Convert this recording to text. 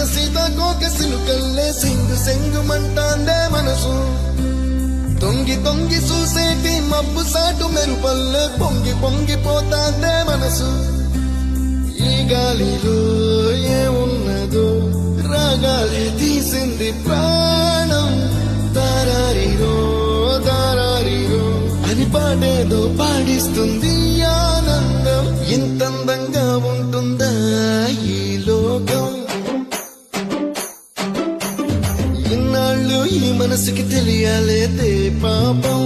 సీతాకోక సిలుకల్లే సింగు సెంగుమంటాందే మనసు తొంగి తొంగి చూసేటి మబ్బు సాటు మెరుపల్లే పొంగి పొంగిపోతాందే మనసు ఈ గాలిలో ఏమున్నదో రాగాలి తీసింది ప్రాణం దారారిరో దారారిరో అని పాడేదో పాడిస్తుంది ఆనందం ఇంతందంగా ఉంటుందా ఈ లోకం ఇన్నాళ్ళు ఈ మనసుకి తెలియాలేదే పాపం